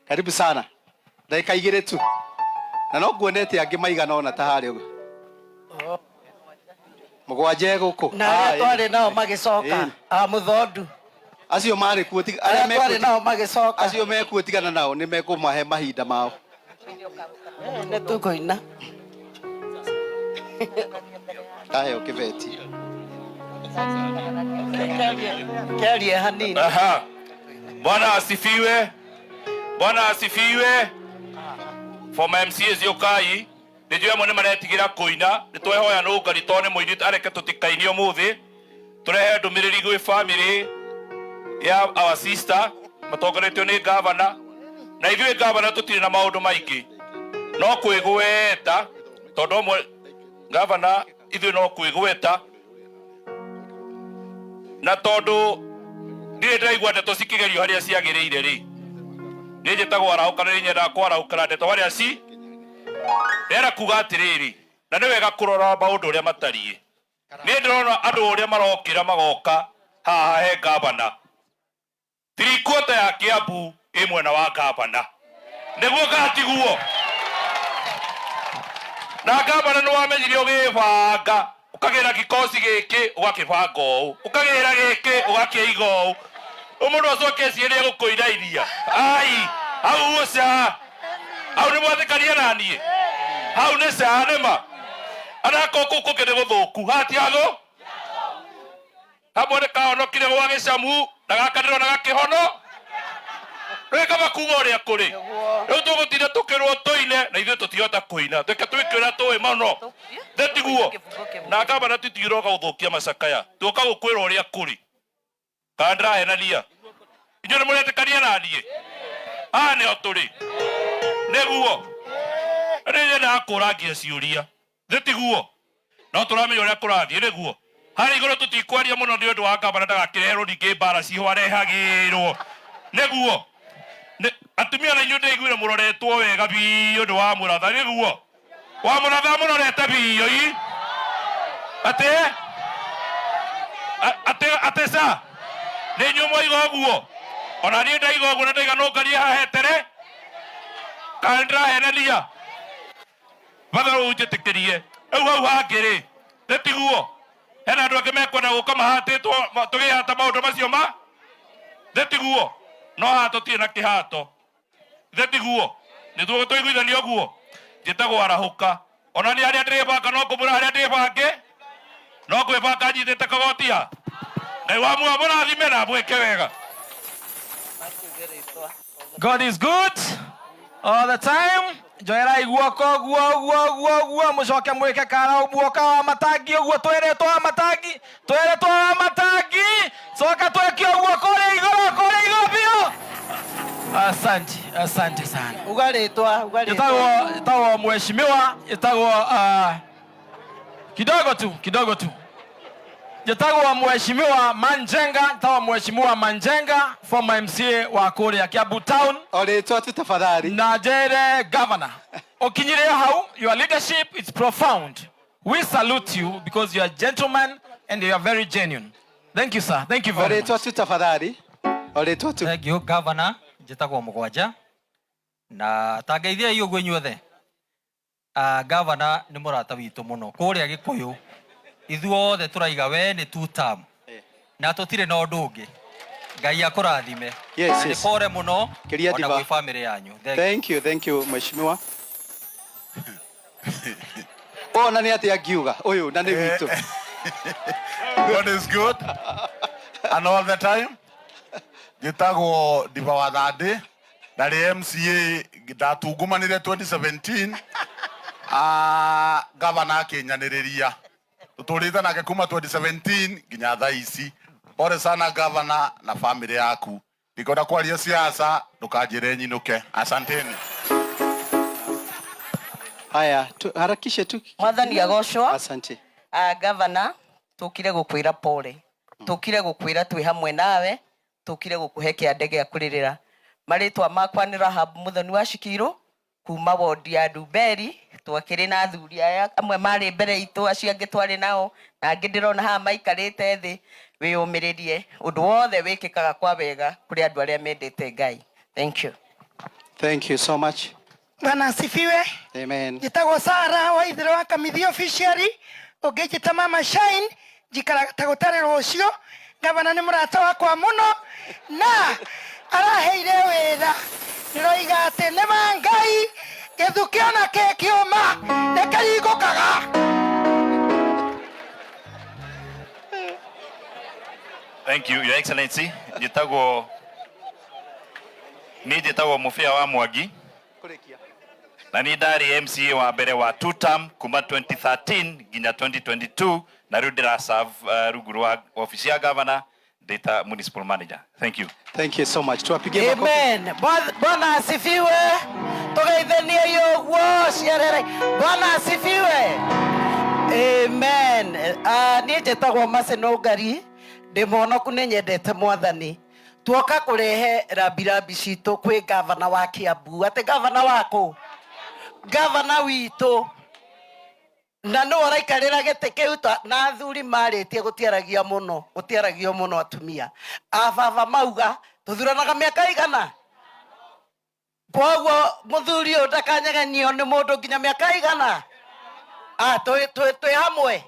Karibu sana. Dakika igire tu. Na no nguonete angi maigana ona ta hari uguo. Mugwanje guku. Na twari nao magicoka. Muthondu. Acio mari kuo tiga aria me twari nao magicoka. Acio me kuo tigana nao ni mekumahe mahinda mao. Ne tukoina. Kae ukibeti. Kerie hanini. Aha. Bwana asifiwe. Bwana asifiwe. Former MCAs yokai nijue mone maretigira kuina nitwehoya no ngari tone muini areke tutikaini umuthi turehe ndumiriri gwi family ya our sister matongoretio ni governor na ithuĩ governor tutire na maundu maingi no kwigweta tondu mwe governor ithuĩ no kwigweta na tondu ndire ndaigua ndeto cikigerio haria ciagiriire ri ni njitagwo arauka ni nyenda kwaraukana ndeto haria ci era kuga atiriri na ni wega kurora maundu uria matarie ni ndirona andu uria marokira magoka haha he governor tirikota ya Kiambu imwena wa governor niguo gatiguo na governor no wamenyire ugibanga ukagira gikosi giki ugakibanga uu ukagira giki ugakiiga uu umundu acoke ciere gukuirairia ai au uca au ni mwathikania nanie hau ni canema anako kuku kene guthuku hatiago hamwe kaonokire gwa gicamu na gakaniro na gakihono reka bakuga uria kuri riu tugutire tukirwo tuine na ithuĩ tutihota kuina tweke twikira tuĩ muno thetiguo na ngabana tutigiroka guthukia macakaya tuka gukwira uria kuri kandra henania inyo ni muretikania nanie nĩo tũrĩ nĩguo rĩrĩa ndakũrangia ciũria thĩtiguo no tũramenya ũrĩa kũrathiĩ nĩguo harĩ igũrũ tũtikwaria mũno nĩ ũndũ wa ngabana ndagakĩreherwo ningĩ mbara ciho arehagĩrwo nĩguo atumia na inyuĩ ndaiguire mũroretwo wega biũ nĩ wa mũratha nĩguo wa mũratha mũrorete biũ i atĩ ca nĩ inyuĩ moiga ũguo ona niĩ ndaiga ũguo na ndaiga no ngarie hahetere kana ndĩrahenania batha ũnjĩtĩkĩrie rĩu hau hangĩ-rĩ thĩtiguo hena andũ angĩ mekwenda gũka mahatĩtwo tũgĩhata maũndũ macio ma thĩtiguo no haha tũtirĩ na kĩhato thĩtiguo nĩtuo tũiguithania ũguo njĩtagwo arahũka ona nĩ harĩa ndĩrĩbanga no ngũmwĩra harĩa ndĩbange no ngwĩbanga nyitĩte kagotia ngai wa muoyo mũrathime na mwĩke wega. God is good all the time. Joera iguoko guo mucoke mwike kara ubuoka wa matangi uguo tweretwo wa matangi soka twekio uguo kore igoro bio. Asante sana. Ugaletwa itago mheshimiwa itago kidogo tu Jitagwa mheshimiwa Manjenga former MCA wa Korea Kiambu Town. Oletwa tu tafadhali. Na jere governor. Okinyire hau, your leadership is profound. We salute you because you are a gentleman and you are very genuine. Thank you, sir. Thank you very much. Oletwa tu tafadhali. Oletwa tu. Thank you, governor. Jitagwa Mugwanja. Na tangeithia iyo gwe nyuothe. Governor ni murata witu muno. Korea Gikuyu. Ithuothe turaiga we ni two term na tutire na undu ungi ngai akurathime yes pore muno ona gwi family yanyu. Thank you mheshimiwa. Na ni ati agiuga uyu na ni witu. God is good and all the time. Gitagwo Diva wa Thandi na ri MCA ndatungumanire 2017 governor akinyaniriria tutulite nake kuma 2017 nginya thaa ici. Pole sana governor na family yaku. Ndikona kwaria siasa ndukanjire nyinuke. Asanteni. Haya, harakishe tu. Mwathani agocwo. Asante. Governor tukire gukwira pole. Tukire gukwira twi hamwe nawe. Tukire gukuhe kiande gia kuririra. Maritwa makwa ni Rahab Muthoni wa Shikiro kuma wodi ya Nduberi. Twakire na athuri aya amwe mari mbere itu acio angi twari nao na angi ndirona ha maikarite thi wiyumiririe undu wothe wikikaga kwa wega kuri andu aria mendete Ngai. Thank you. Thank you so much. Bwana asifiwe. Amen. Njitagwo Sara wa ithiro wa Kamithi officially. Ungĩnjĩta Mama Shine njikaraga gũtarĩ rũciũ. Gavana nĩ mũrata wakwa mũno na araheire wĩra. Ndĩroiga atĩ nĩ wa Ngai gĩthu kĩona kĩkiuma nĩkĩringũkaga. Thank you, Your Excellency. Njĩtagwo Mũbĩa wa Mwangi. Na ni ndari MCA wa mbere wa 2 term kuma 2013 nginya 2022 na rĩu ndĩraserve rungu rwa ofisi ya governor data municipal manager. Thank you. Thank you so much. Tuwapigie makofi. Amen. Bwana asifiwe. Tugeithanie yoguo ciarere. Bwana asifiwe. Amen. Niĩ njĩtagwo Maseno Ngari. Ndĩmuonoku nĩ nyendete Mwathani. Tuoka kurehe rambirambi citũ kwĩ gavana wa Kiambu. Atĩ gavana wako gavana witũ na no araikarĩra gĩtĩ kĩu na athuri marĩtie gũtiaragio mũno atumia. Ababa mauga tũthuranaga mĩaka igana. Koguo mũthuri ũyũ ndakanyegenio nĩ mũndũ nginya mĩaka igana. Twĩ hamwe.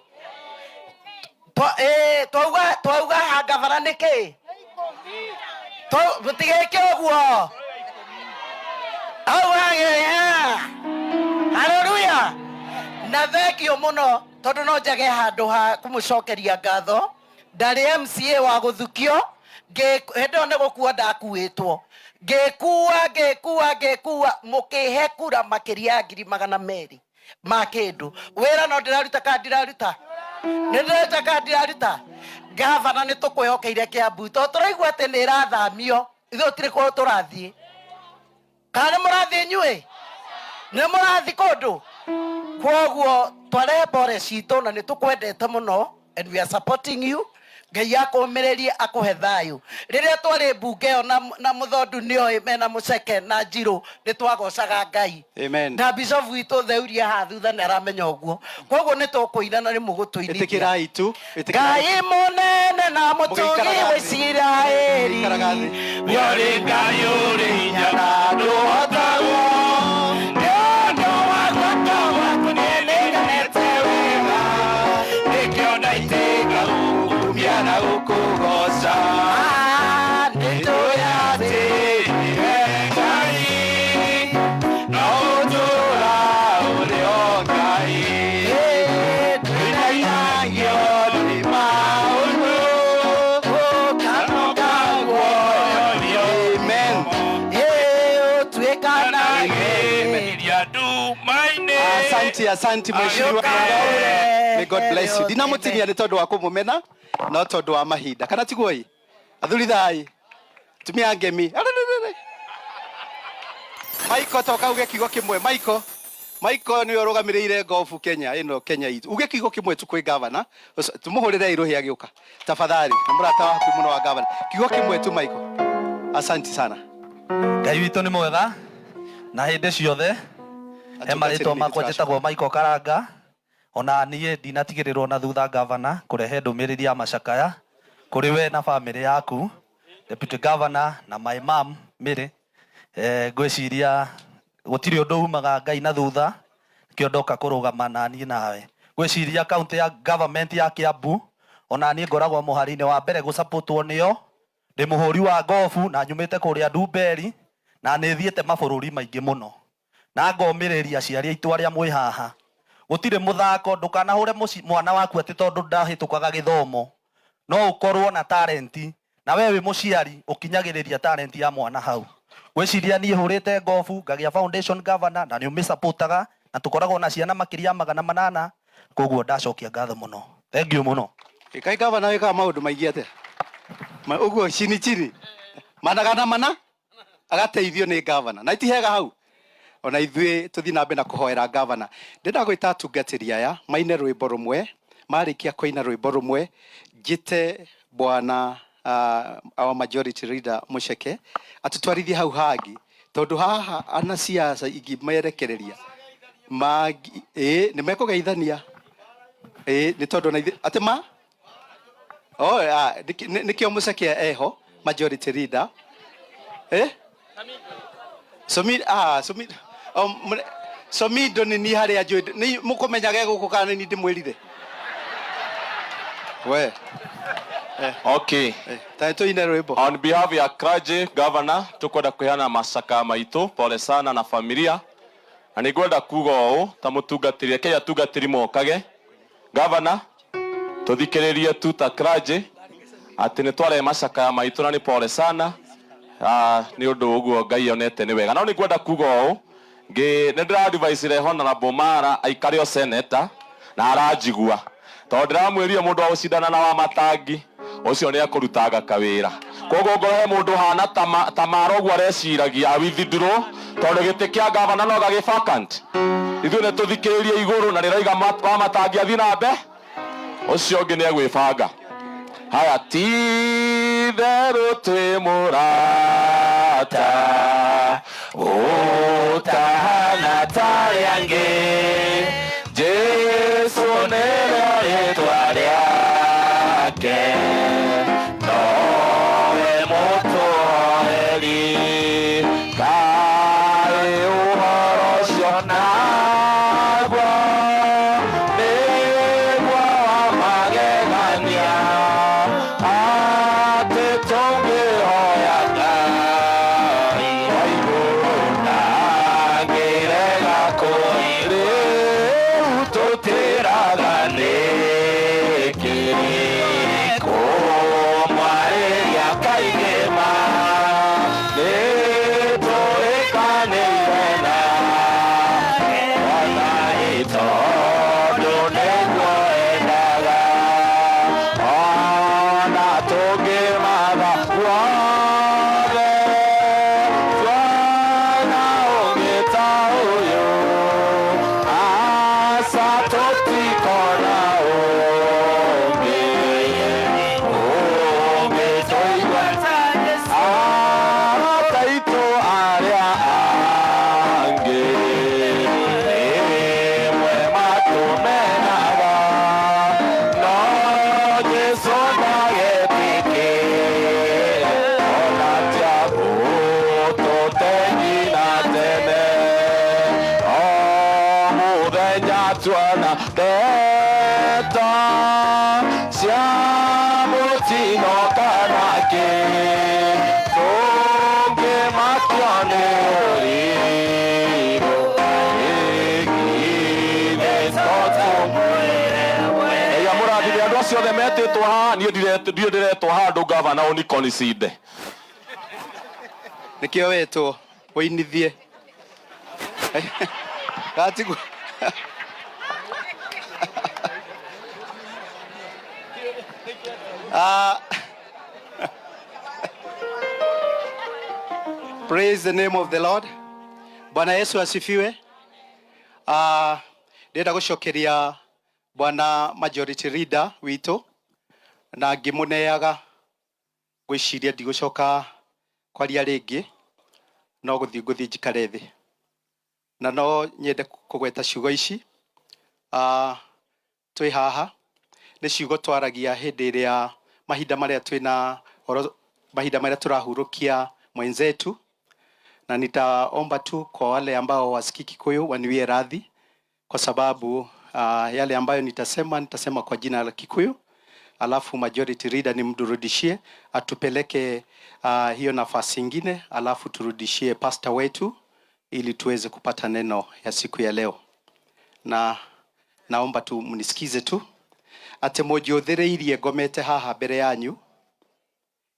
Twauga ha gavana nĩkĩ? Mũtigĩke ũguo. Hallelujah. Na thengio mũno tondũ no njage handũ ha kũmũcokeria ngatho. Ndarĩ MCA wa gũthukio hĩndĩ nĩ gũkua ndakuĩtwo ngĩkua mũkĩhe kura makĩria ya 200,000 ma kĩndũ. Wĩra no ndĩraruta kana ndiraruta? Nĩ ndĩraruta kana ndiraruta? Gavana nĩ tũkwĩhokeire Kiambu tondũ tũraigua atĩ nĩ ĩrathamio. Ithuĩ tũtirĩ kũrĩa tũrathiĩ. Kana nĩ mũrathiĩ inyuĩ? Nĩ mũrathiĩ kũndũ? Koguo twarehe mbore citũ na nĩ tũkwendete mũno and we are supporting you. Ngai akũmĩrĩrie akũhe thayũ. Rĩrĩa twarĩ mbunge ĩyo na Mũthondu nĩoĩ mena Mũceke na Njirũ nĩ twagocaga Ngai. Amen. Na Bishop witũ Theuria haha thutha nĩ aramenya ũguo. Koguo nĩ tũkũina na nĩ mũgũtũinithia. Ĩtĩkĩrai tu. Ngai mũnene na mũtũgi wa Isiraeli. Warĩ Ngai ũrĩ hinya na ndũhotagwo. Na ukugoca nĩtũyatĩ Ngai no ũtũra ũrĩ o Ngai twĩnainagio nĩ maũndũ ũkanoga guoyo. Amen. Ũtuĩkanage nduma-inĩ. Asante mheshimiwa. May God bless you. Ndinamũtinia nĩ tondũ wa kũmũmena no tondũ wa mahinda. Kana tiguo athuri thai tumia ngemi. Maiko toka uge kigo kimwe. Maiko ni ũrũgamĩrĩire golf Kenya ĩno Kenya itu. Uge kigo kimwe tu kwĩ governor. Tumuhũrĩre irohi agĩũka. Tafadhali. Na mũrata waku mũno wa governor. Kigo kimwe tu Maiko. Asante sana. Ngai witũ nĩ mwega na hĩndĩ ciothe. He marĩtwa makwa njĩtagwo Maiko Karanga. Ona niĩ ndinatigĩrĩrwo na thutha gavana kũrehe ndũmĩrĩri ya macakaya kũrĩ we na famĩlĩ yaku, deputy governor na my mom Mary. Ngwĩciria gũtirĩ ũndũ umaga Ngai na thutha, kĩo ndoka kũrũgama na niĩ nawe. Ngwĩciria county ya government ya Kiambu ona niĩ ngoragwo mũhari-inĩ wa mbere gũsupportwo nĩo. Ndĩ mũhũri wa gofu na nyumĩte kũrĩa Ndumberi na nĩ thiĩte mabũrũri maingĩ mũno na ngomĩrĩria aciari aitũ arĩa mwĩ haha. Gũtirĩ mũthako ndũkanahũre mwana waku atĩ tondũ ndahĩtũkaga gĩthomo. No ũkorwo na talenti na wewe mũciari ũkinyagĩrĩria talenti ya mwana hau. Gwĩciria niĩ hũrĩte gofu ngagĩa foundation governor na nĩ ũmĩsupportaga na tũkoragwo na ciana makĩria 800. Koguo ndacokia ngatho mũno. Thank you mũno. Kai governor wĩkaga maũndũ maingĩ atĩa? Ũguo chini mana agateithio nĩ governor. Na itihega hau. Ona ithuĩ tũthiĩ na mbere na kũhoera governor. Ndĩrenda gwĩta atungatĩri aya maine rwĩmbo rũmwe, marĩkia kũina rwĩmbo rũmwe, njĩte bwana our majority leader Mũceke atũtwarithie hau hangĩ tondũ haha ana siasa ingĩmerekereria nĩ mekũgeithania nĩ tondũ na atĩ ma nĩkĩo Mũceke eho majority leader Somido ni hari ajwe ni mukomenyaga guko kana ni ndimwirire we Okay. Taito ina rwimbo. On behalf ya Kraje Governor tukwenda kuheana macaka maitu pole sana na familia na nigwenda kuga ũũ ta mũtungatĩri ake atungatĩri mokage Governor tuthikĩrĩrie tu ta Kraje atĩ nĩ tware macaka maitu na nĩ pole sana nĩ ũndũ ũguo Ngai onete nĩ wega no nigwenda kuga ũũ nĩ ndĩra advise Honorable Mara aikare o senator na aranjigua tondũ ndĩramwĩrire mũndũ wa gũcindana na wa matangi ucio nĩ akũrutaga kawĩra koguo ngore mũndũ hana ta Mara ũguo areciragia withdraw tondũ gĩtĩ kĩa governor no gagĩ vacant ithuĩ nĩ tũthikĩrĩrie igũrũ na rĩraiga wa matangi athiĩ na mbe ucio ũngĩ nĩ egwĩbanga haya ti therũ twĩ mũrata ũtahana tarĩ angĩ Jesu nĩrĩo rĩĩtwa rĩake nowe mũtũheri kaĩ ũhoro ũcio naguo nĩguo wa magegania atĩ tũngĩhoya Ngai wa igũrũ ndangĩrega rĩu tũtĩraga nĩkĩ kũmwarĩria kaingĩ ma nĩtũrĩkanĩire nake Ngai tondũ nĩguo endaga ona tũngĩmatha guothe tuona ũngĩ ta ũyũ asa tũtikona ũngĩ tũigua ataitũ arĩa angĩ rĩmwe matũmenaga no Jesũ ndagetĩkĩra ona tiabu tũtenyina tene o mũthenya tuona ndeto cia mũtino kana kĩ tũngĩmakio nĩ ũrimũ ĩgithe tũtũmwĩre ĩga mũrathime andũ acio othe metĩtwo haha niĩ ndiretwo handũ Governor ũnikonside nikio wetwo woinithie gatigu Praise the name of the Lord. Bwana Yesu asifiwe. Ndĩrenda gũcokeria Bwana Majority Leader witũ na ngĩmũneaga gwĩciria ndigũcoka kwaria rĩngĩ no gũthiĩ njikare thĩ na no nyende kũgweta ciugo ici twĩ haha nĩ ciugo twaragia hĩndĩ ĩrĩa mahinda marĩa twĩna mahinda marĩa tũrahurũkia mwenzetu na nitaomba tu kwa wale ambao wasikii Kikuyu waniwie radhi kwa sababu yale ambayo nitasema kwa jina la Kikuyu alafu Majority Leader nimrudishie atupeleke hiyo nafasi nyingine alafu turudishie pastor wetu ili tuweze kupata neno ya siku ya leo na naomba tu mnisikize tu ate mojiothereirie ngomete haha mbere yanyu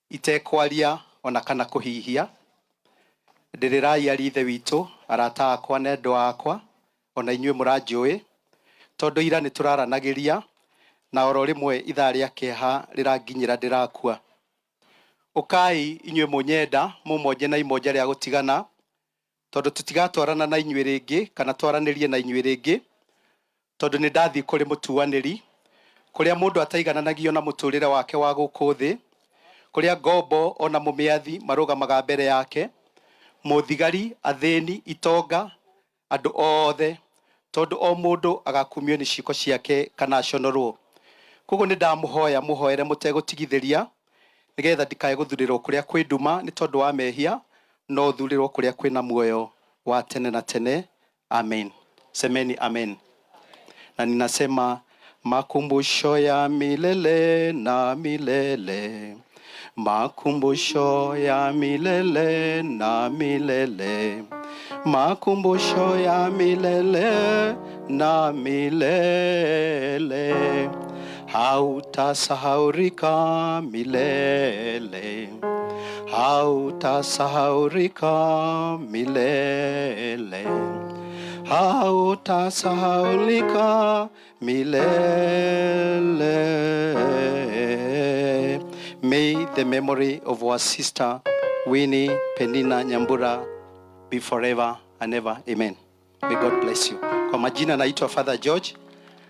itekwaria ona kana kuhihia ndirirai arithe witũ arata akwa na endwa akwa ona inyuĩ mũranjũĩ tondũ ira nĩ tũraranagĩria na oro rĩmwe ithaa rĩa kĩeha rĩranginyĩra ndĩrakua ũkai inyuĩ mũnyenda mũmonje na imoja rĩa gũtigana tondũ tũtigatwarana na inyuĩ rĩngĩ kana twaranĩrie na inyuĩ rĩngĩ tondũ nĩ ndathiĩ kũrĩ mũtuanĩri kũrĩa mũndũ ataigananagio na mũtũrĩre wake wa gũkũ thĩ kũrĩa ngombo ona mũmĩathi marũgamaga mbere yake mũthigari athĩni itonga andũ othe tondũ o mũndũ agakumio nĩ ciiko ciake kana aconorwo koguo nĩ ndamũhoya mũhoere mũtegũtigithĩria nĩgetha ndikae gũthurĩrwo kũrĩa kwĩ nduma nĩ tondũ wa mehia no thulirwo kuria kwina muoyo wa tene na tene. Amen. Semeni amen. Na ninasema makumbusho ya milele na milele, makumbusho ya milele na milele, makumbusho ya milele na milele, hautasahaurika milele, hautasahaurika milele, hautasahaulika milele. May the memory of our sister Winnie Penina Nyambura be forever and ever. Amen. May God bless you. Kwa majina naitwa Father George,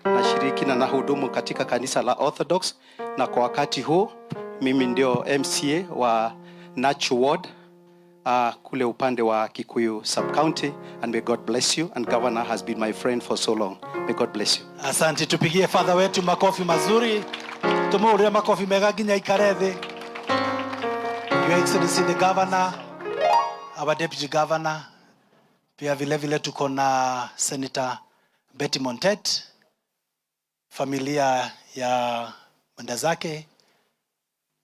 nashiriki na nahudumu katika kanisa la Orthodox, na kwa wakati huu mimi ndio MCA wa Nachu Ward kule upande wa Kikuyu Sub-County, and may God bless you, and Governor has been my friend for so long. May God bless you. Asante, tupigie Father wetu makofi mazuri. Tumuuria makofi mega nginya ikarethe. Your Excellency the Governor, our Deputy Governor, pia vile vile tuko na Senator Betty Montet, familia ya mwenda zake.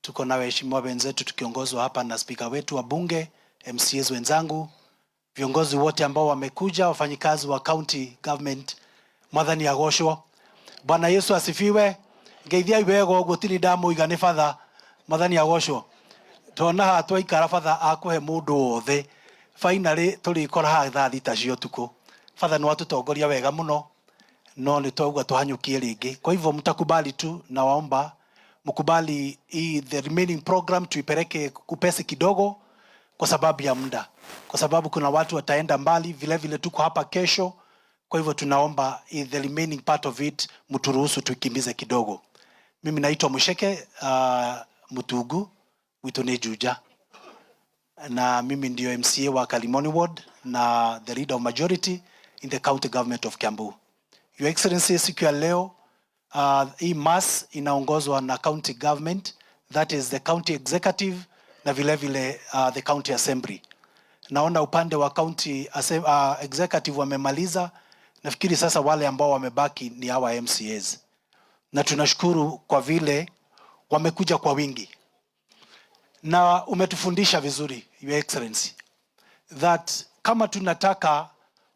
Tuko na waheshimiwa wenzetu tukiongozwa hapa na spika wetu wa bunge, MCAs wenzangu, viongozi wote ambao wamekuja, wafanyikazi wa county government. Mwathani agoshwo. Bwana Yesu asifiwe. Ngeithia iwego gutiri ndamu igane Father. Mwathani agoshwo. Tona hatwa ikara Father akuhe mundu othe. Finally tuli kora ha thaa thita cio tuko. Father no atutongoria wega muno. No ni twauga tuhanyukie ringi. Kwa hivyo mtakubali tu, na waomba mkubali the remaining program tuipeleke kupesi kidogo kwa sababu ya muda. Kwa sababu kuna watu wataenda mbali, vile vile tuko hapa kesho. Kwa hivyo tunaomba the remaining part of it mturuhusu tukimbize kidogo. Mimi naitwa Musheke Mutugu, wito ni Juja. Na mimi ndio MCA wa Kalimoni Ward na the leader of majority in the county government of Kiambu. Your Excellency, siku ya leo hii mass inaongozwa na county government, that is the county executive na vile vile the county assembly. Naona upande wa county executive wamemaliza. Nafikiri sasa wale ambao wamebaki ni hawa MCAs. Na tunashukuru kwa vile wamekuja kwa wingi. Na umetufundisha vizuri, Your Excellency, that kama tunataka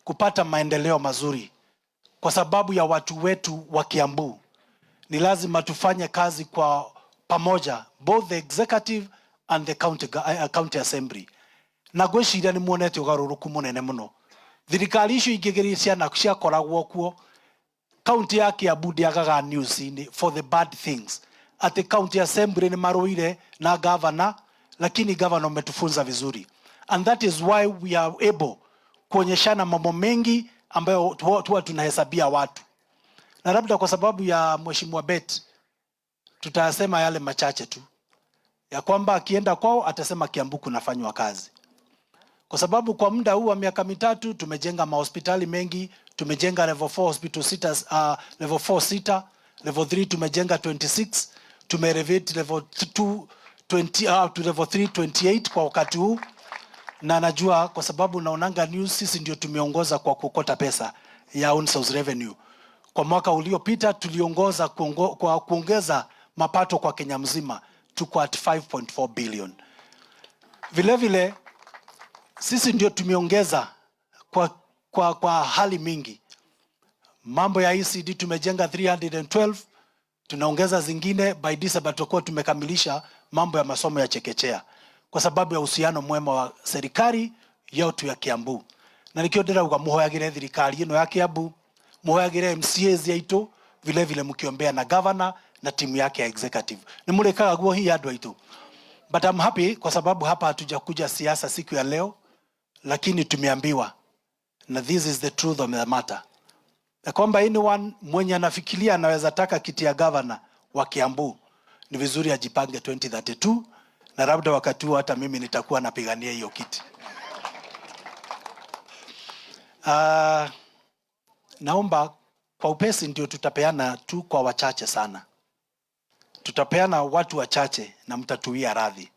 kupata maendeleo mazuri kwa sababu ya watu wetu wa Kiambu, ni lazima tufanye kazi kwa pamoja, both the executive and the county assembly. Na gweciria ni muonete ugaruruku munene muno. Thirikari icio ingĩgeria ciana ciakoragwo kuo, county ya Kiambu ndiagaga news for the bad things. At the county assembly ni maruire na governor, lakini governor umetufunza vizuri. And that is why we are able kuonyeshana mambo mengi ambayo tuwa tunahesabia watu. Na labda kwa sababu ya Mheshimiwa Bet tutasema yale machache tu, ya kwamba akienda kwao atasema Kiambu kunafanywa kazi. Kwa sababu kwa muda huu wa miaka mitatu tumejenga mahospitali mengi, tumejenga level 4 hospital sita, level 4 sita, level 3 tumejenga 26, tumerevate level 2 20 to level 3 28 kwa wakati huu. Na najua kwa sababu naonanga news, sisi ndio tumeongoza kwa kukota pesa ya own source revenue. Kwa mwaka uliopita tuliongoza kwa kuongeza mapato kwa Kenya mzima, tuko at 5.4 billion. Vile vile sisi ndio tumeongeza kwa hali mingi. Mambo ya ECD tumejenga 312, tunaongeza zingine. By December tutakuwa tumekamilisha mambo ya masomo ya chekechea kwa sababu ya uhusiano mwema wa serikali yote ya Kiambu. Na nikiondera uga muhoyagire thirikari ino ya Kiambu, muhoyagire MCAs yaitu, vile vile mkiombea na governor na timu yake ya executive. Ni murekaga guo hii andũ aitu. But I'm happy kwa sababu hapa hatujakuja siasa siku ya leo, lakini tumeambiwa, na this is the truth of the matter, na kwamba anyone mwenye anafikiria anaweza taka kiti ya governor wa Kiambu, ni vizuri ajipange 2032, na labda wakati huo hata mimi nitakuwa napigania hiyo kiti. Naomba kwa upesi ndio tutapeana tu kwa wachache sana. Tutapeana watu wachache na mtatuia radhi.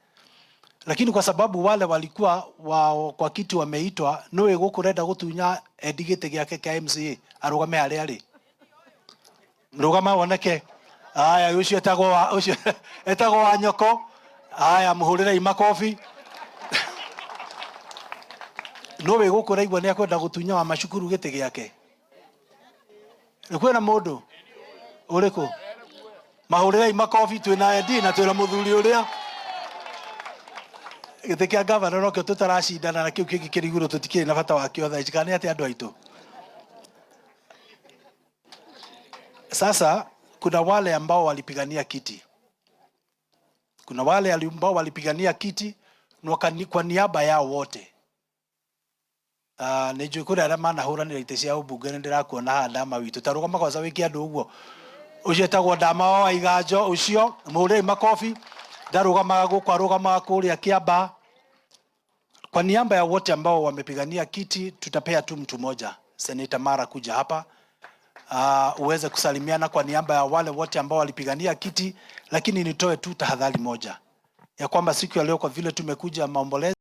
lakini kwa sababu wale walikuwa kwa kiti wameitwa, nowe gukurenda gutunya edigite giake ka MCA arugame hali ali rugama woneke. Aya, ucio etagwo wa nyoko. Aya, muhurire imakofi. Nowe gukuraigwa ni akwenda gutunya wa macukuru gite giake. Kwena mundu uriku mahurire imakofi twina endi na twina muthuri uria gite kia gavana no kio tutaracindana na kiu kingi kiriguru tutikiri na bata wa kio tha ikane ati andu aitu. Sasa kuna wale ambao walipigania kiti, kuna wale ambao walipigania kiti kwa niaba yao wote. Nijue kuri aria manahuranira ite cia ubunge ndirakuona handama witu tarugama kwa sawi kiandu uguo ucio etagwo Ndama wa Iganjo ucio muhurire makofi ndarugamaga guku arugamaga kuria Kiamba. Kwa niaba ya wote ambao wamepigania kiti tutapea tu mtu mmoja, Senator Mara, kuja hapa uweze kusalimiana kwa niaba ya wale wote ambao walipigania kiti. Lakini nitoe tu tahadhari moja ya kwamba siku ya leo, kwa vile tumekuja maombolezo